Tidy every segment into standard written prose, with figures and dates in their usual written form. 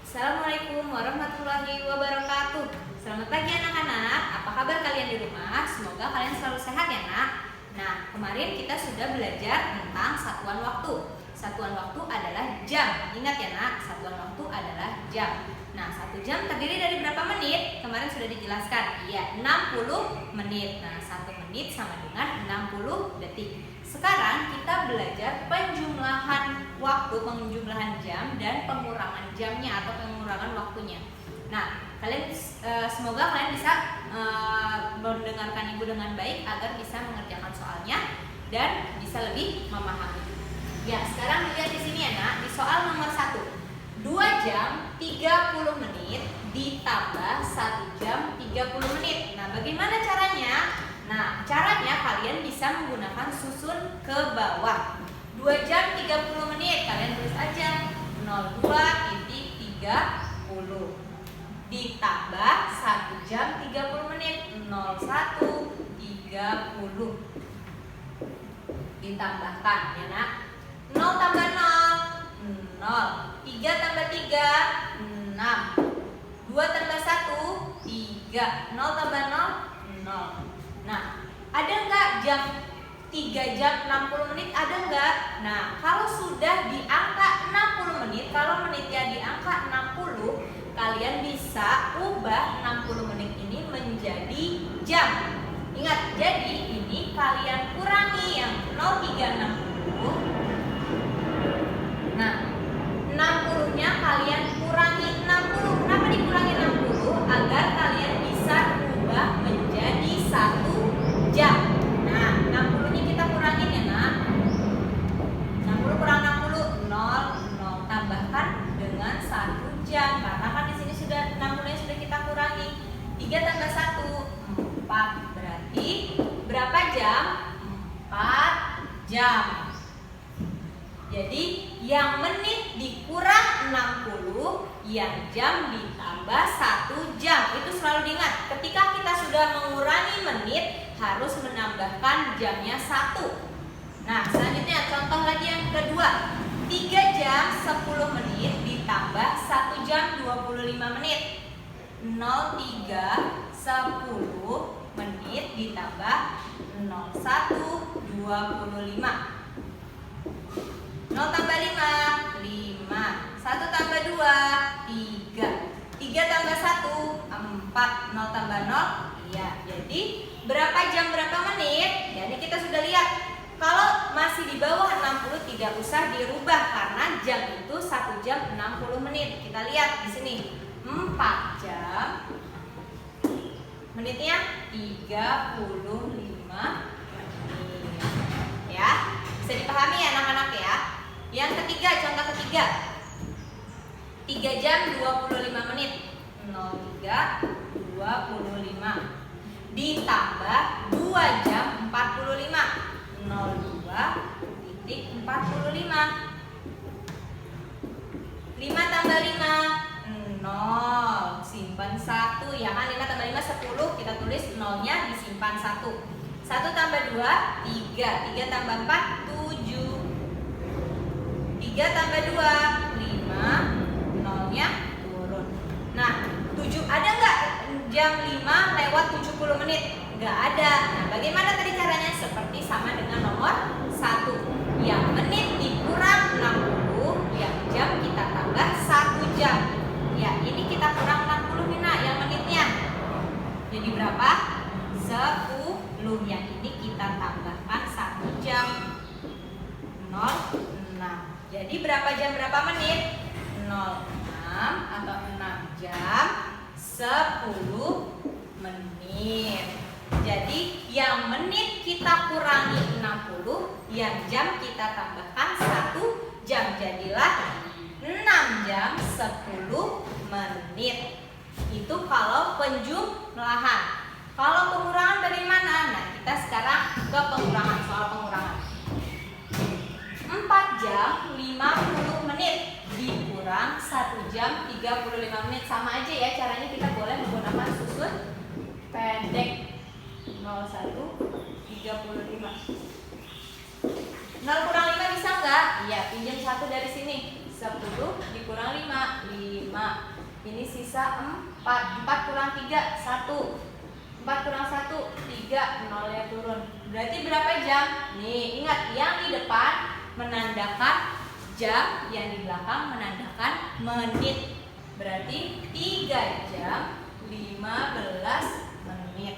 Assalamualaikum warahmatullahi wabarakatuh. Selamat pagi anak-anak. Apa kabar kalian di rumah? Semoga kalian selalu sehat ya nak. Nah, kemarin kita sudah belajar tentang satuan waktu. Satuan waktu adalah jam. Ingat ya nak, satuan waktu adalah jam. Nah, 1 jam terdiri dari berapa menit? Kemarin sudah dijelaskan. Iya, 60 menit. Nah, 1 menit sama dengan 60 detik. Sekarang kita belajar penjumlahan waktu, penjumlahan jam dan pengurangan jamnya atau pengurangan waktunya. Nah, kalian semoga kalian bisa mendengarkan ibu dengan baik agar bisa mengerjakan soalnya dan bisa lebih memahami. Ya, sekarang lihat di sini ya nak, di soal nomor 1. 2 jam 30 menit ditambah 1 jam 30 menit. Nah, bagaimana caranya? Nah, caranya kalian bisa menggunakan susun ke bawah. 2 jam 30 menit, kalian tulis aja 02.30 ditambah 1 jam 30 menit 01.30 ditambahkan ya nak. 0 tambah 0 0, 3 tambah 3 6, 2 tambah 1 3, 0 tambah 0 0. Nah, ada nggak jam 3 jam 60 menit? Ada nggak? Nah, kalau sudah di angka 60 menit, kalau menitnya di angka 60, kalian bisa ubah 60 menit ini menjadi jam. Ingat, jadi ini kalian kurangi yang 0360. Nah, 60-nya kalian kurangi 60. Kenapa dikurangi 60? Agar kalian bisa ubah menjadi 1 jam. Nah, 60-nya kita kurangin ya nak. 60 kurang 60 0 0, tambahkan dengan 1 jam. Karena kan di sini sudah 60-nya sudah kita kurangi. 3 tambah 1 4. Berarti berapa jam? 4 jam. Jadi yang menit dikurang 60, yang jam ditambah 1 jam. Itu selalu diingat. Ketika kita sudah mengurangi menit, harus menambahkan jamnya 1. Nah, selanjutnya contoh lagi yang kedua. 3 jam 10 menit ditambah 1 jam 25 menit. 03 10 menit ditambah 01 25. 0 tambah 5 5, 1 tambah 2 3, 3 tambah 1 4, 0 tambah 0. Iya, jadi berapa jam berapa menit? Jadi kita sudah lihat, kalau masih di bawah 60 tidak usah dirubah karena jam itu 1 jam 60 menit. Kita lihat di sini 4 jam, menitnya 35 menit. Ya, bisa dipahami ya anak-anak ya. Yang ketiga, contoh ketiga, 3 jam 25 menit 03 25 ditambah 2 jam 45 02.45. 5 tambah 5 0, simpan 1 ya kan. 5 tambah 5 10, kita tulis 0-nya disimpan 1. 1 tambah 2 3, 3 tambah 4 7, 3 tambah 2 5, 0-nya turun. Nah, 7 ada nggak jam 5 lewat 70 menit? Nggak ada. Nah, bagaimana tadi caranya? Seperti sama dengan nomor 1. Yang menit dikurang 60, yang jam kita tambah 1 jam. Ya, ini kita kurang 60 nih nak, yang menitnya. Jadi berapa? 10. Yang ini kita tambahkan 1 jam. 06. Jadi berapa jam berapa menit? 06 atau 6 jam 10 menit. Jadi yang menit kita kurangi 60, yang jam kita tambahkan 1 jam. Jadilah 6 jam 10 menit. Itu kalau penjumlahan. Kalau pengurangan bagaimana? Nah, kita sekarang ke pengurangan, soal pengurangan. 4 jam 50 menit dikurang 1 jam 35 menit. Sama aja ya caranya, kita boleh menggunakan susun pendek 01 35. 0 kurang 5 bisa nggak? Iya, pinjam 1 dari sini. 10 dikurang 5, 5. Ini sisa 4. 4 kurang 3, 1. 4 kurang 1, 3. Nolnya turun. Berarti berapa jam? Nih, ingat yang di depan menandakan jam, yang di belakang menandakan menit. Berarti 3 jam 15 menit.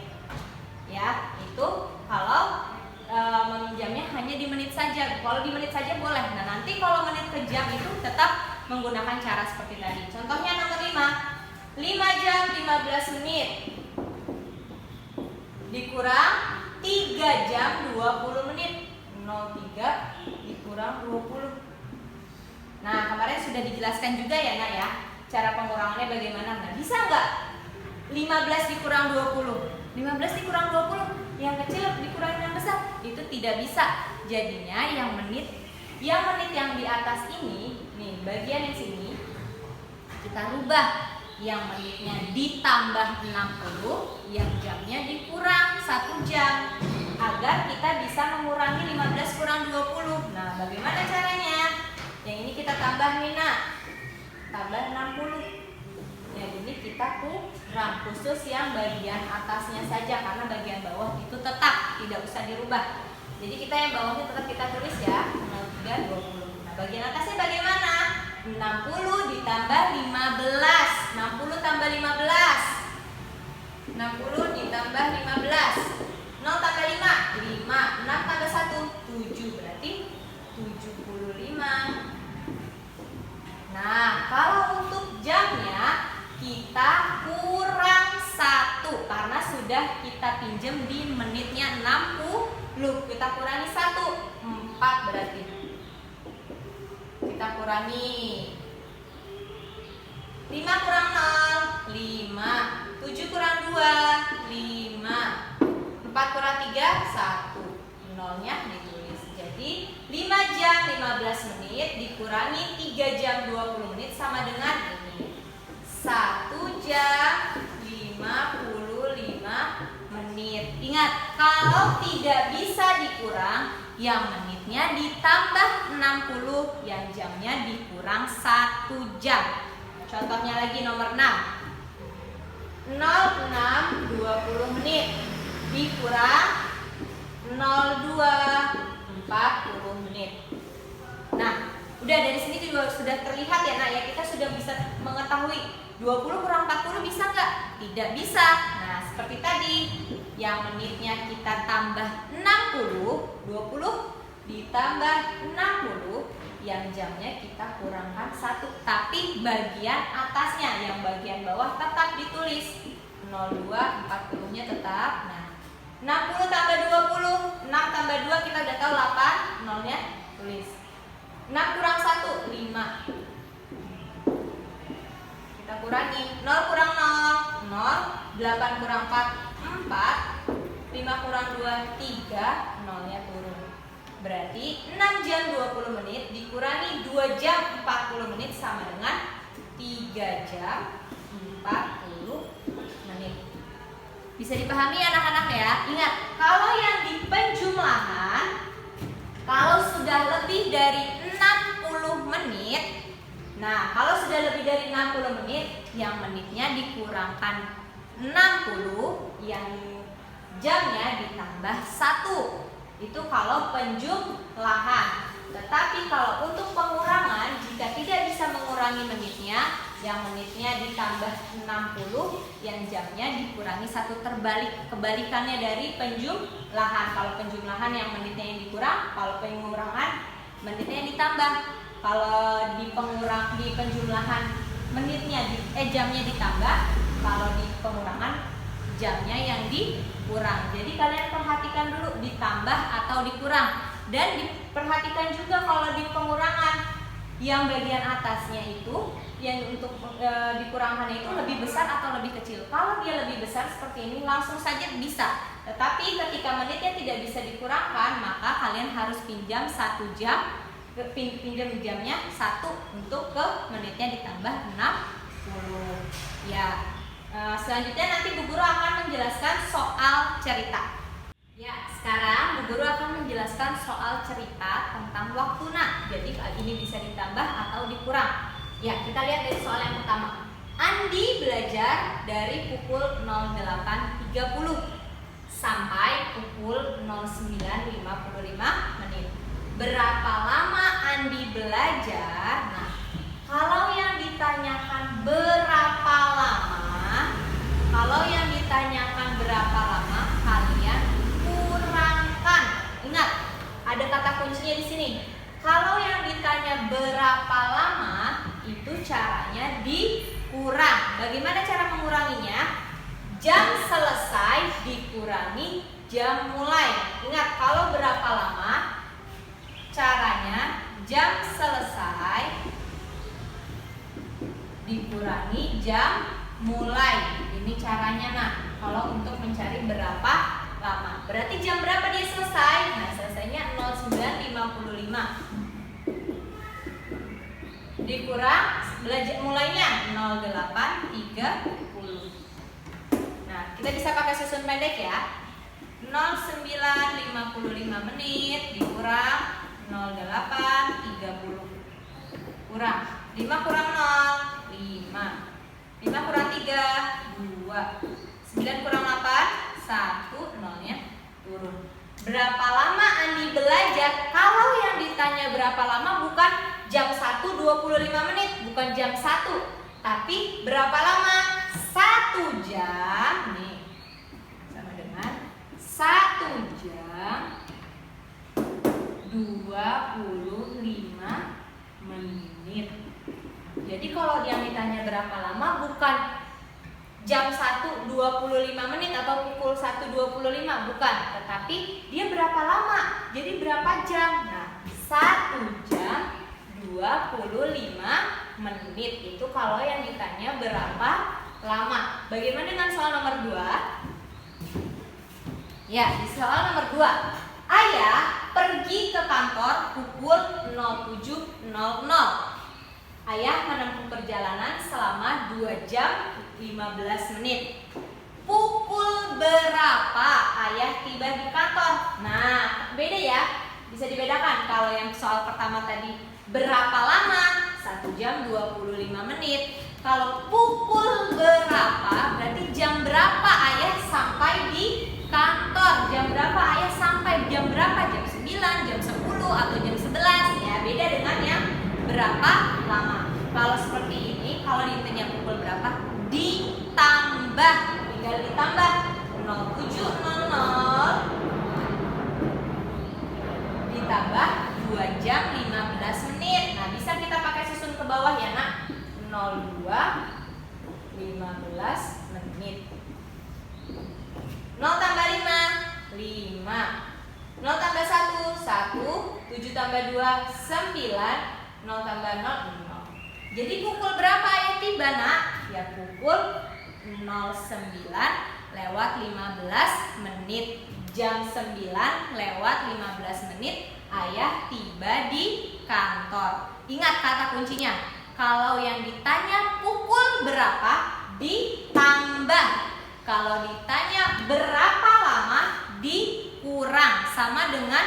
Ya, itu kalau meminjamnya hanya di menit saja. Kalau di menit saja boleh. Nah, nanti kalau menit ke jam itu tetap menggunakan cara seperti tadi. Contohnya nomor 5. 5 jam 15 menit dikurang 3 jam 20 menit. 03 dikurang 20. Nah, kemarin sudah dijelaskan juga ya, Nak ya. Cara pengurangannya bagaimana? Nah, bisa nggak 15 dikurang 20? 15 dikurang 20, yang kecil dikurang yang besar? Itu tidak bisa. Jadinya yang menit yang di atas ini, nih bagian yang sini kita rubah. Yang menitnya ditambah 60, yang jamnya dikurang 1 jam. Agar kita bisa mengurangi 15 kurang 20. Nah, bagaimana caranya? Yang ini kita tambah nih, Nak. Tambah 60. Yang ini kita kurang, khusus yang bagian atasnya saja, karena bagian bawah itu tetap tidak usah dirubah. Jadi kita yang bawahnya tetap kita tulis ya, 03 20. Nah, bagian atasnya bagaimana? 60 ditambah 15. 60 tambah 15. 60 ditambah 15. 0 tambah 5, 5. 6 tambah 1, 7. Berarti 75. Nah, kalau untuk jamnya kita kurang 1 karena sudah kita pinjam di menitnya 60. Kita kurangi 1, 4 berarti. Kita kurangi 5 kurang 0, 5. 7 kurang 2, 5. 4 kurang 3, 1. Nolnya ditulis. Jadi 5 jam 15 menit dikurangi 3 jam 20 menit sama dengan ini, 1 jam 55 menit. Ingat, kalau tidak bisa dikurang, yang menitnya ditambah 60, yang jamnya dikurang 1 jam. Contohnya lagi nomor 6. 06 20 menit dikurang 02 40 menit. Nah, udah dari sini juga sudah terlihat ya, Nak ya, kita sudah bisa mengetahui 20 kurang 40 bisa nggak? Tidak bisa. Nah, seperti tadi, yang menitnya kita tambah 60, 20 ditambah 60, yang jamnya kita kurangkan 1. Tapi bagian atasnya, yang bagian bawah tetap ditulis 02, 40-nya tetap. Nah, 60 tambah 20, 6 tambah 2 kita udah tahu 8, nolnya tulis. 6 kurang 1, 5. Kita kurangi, 0 kurang 0, 0. 8 kurang 4, 4. 5 kurang 2, 3. Nolnya turun. Berarti 6 jam 20 menit dikurangi 2 jam 40 menit sama dengan 3 jam 40 menit. Bisa dipahami anak-anak ya? Ingat, kalau yang di penjumlahan, kalau sudah lebih dari 60 menit, nah kalau sudah lebih dari 60 menit, yang menitnya dikurangkan 60, yang jamnya ditambah 1. Itu kalau penjumlahan. Tetapi kalau untuk pengurangan, jika tidak bisa mengurangi menitnya, yang menitnya ditambah 60, yang jamnya dikurangi 1 terbalik. Kebalikannya dari penjumlahan. Kalau penjumlahan yang menitnya yang dikurang, kalau pengurangan menitnya yang ditambah. Kalau di penjumlahan menitnya jamnya ditambah, kalau di pengurangan jamnya yang dikurang. Jadi kalian perhatikan dulu ditambah atau dikurang. Dan diperhatikan juga kalau di pengurangan, yang bagian atasnya itu, yang untuk dikurangkannya itu lebih besar atau lebih kecil. Kalau dia lebih besar seperti ini langsung saja bisa. Tetapi ketika menitnya tidak bisa dikurangkan, maka kalian harus pinjam 1 jam, pinjam jamnya 1 untuk ke menitnya ditambah 60. Ya. Selanjutnya nanti Bu Guru akan menjelaskan soal cerita. Ya, sekarang Bu Guru akan menjelaskan soal cerita tentang waktu nak. Jadi ini bisa ditambah atau dikurang. Ya, kita lihat dari soal yang pertama. Andi belajar dari pukul 08.30 sampai pukul 09.55 menit. Berapa lama Andi belajar? Nah, kalau yang ditanyakan berapa lama, kalian kurangkan. Ingat, ada kata kuncinya di sini. Kalau yang ditanya berapa lama, itu caranya dikurang. Bagaimana cara menguranginya? Jam selesai dikurangi jam mulai. Ingat, kalau berapa lama, caranya jam selesai dikurangi jam mulai. Ini caranya nak. Kalau untuk mencari berapa lama, berarti jam berapa dia selesai? Nah, selesainya 09.55 dikurang belajar mulainya 08.30. Nah, kita bisa pakai susun pendek ya. 09.55 menit dikurang 08.30. Kurang 5 kurang 0, 5. 5 kurang 3, 2. 9 kurang 8, 1. Nolnya turun. Berapa lama Andi belajar? Kalau yang ditanya berapa lama bukan jam 1.25 menit, bukan jam 1, tapi berapa lama? 1 jam nih. Sama dengan 1 jam 25 menit. Jadi kalau yang ditanya berapa lama bukan jam 1.25 menit atau pukul 1.25, bukan, tetapi dia berapa lama, jadi berapa jam. Nah, 1 jam 25 menit itu kalau yang ditanya berapa lama. Bagaimana dengan soal nomor 2? Ya, di soal nomor 2, ayah pergi ke kantor pukul 07.00. Ayah menempuh perjalanan selama 2 jam 15 menit. Pukul berapa ayah tiba di kantor? Nah, beda ya. Bisa dibedakan. Kalau yang soal pertama tadi berapa lama? 1 jam 25 menit. Kalau pukul berapa berarti jam berapa ayah sampai di kantor? Jam berapa ayah sampai? Jam berapa? Jam 9, jam 10 atau jam 11 ya. Beda dengan yang berapa lama. Kalau seperti ini, kalau ditanya pukul berapa, ditambah, tinggal ditambah 07.00 ditambah 2 jam 15 menit. Nah, bisa kita pakai susun ke bawah ya nak. 02.15 menit. 0 tambah 5, 5. 0 tambah 1, 1. 7 tambah 2, 9. 0 tambah 0, 0. Jadi pukul berapa ayah tiba nak? Ya pukul 09.15 menit. Jam 9.15 menit ayah tiba di kantor. Ingat kata kuncinya. Kalau yang ditanya pukul berapa, ditambah. Kalau ditanya berapa lama, dikurang. Sama dengan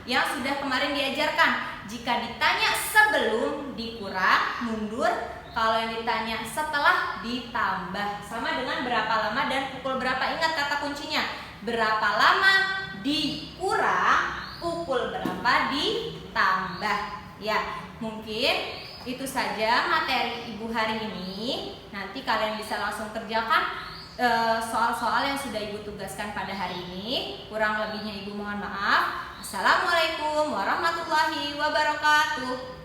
yang sudah kemarin diajarkan. Jika ditanya sebelum, dikurang, mundur. Kalau yang ditanya setelah, ditambah. Sama dengan berapa lama dan pukul berapa. Ingat kata kuncinya. Berapa lama dikurang, pukul berapa ditambah. Ya, mungkin itu saja materi Ibu hari ini. Nanti kalian bisa langsung kerjakan soal-soal yang sudah Ibu tugaskan pada hari ini. Kurang lebihnya Ibu mohon maaf. Assalamualaikum warahmatullahi wabarakatuh.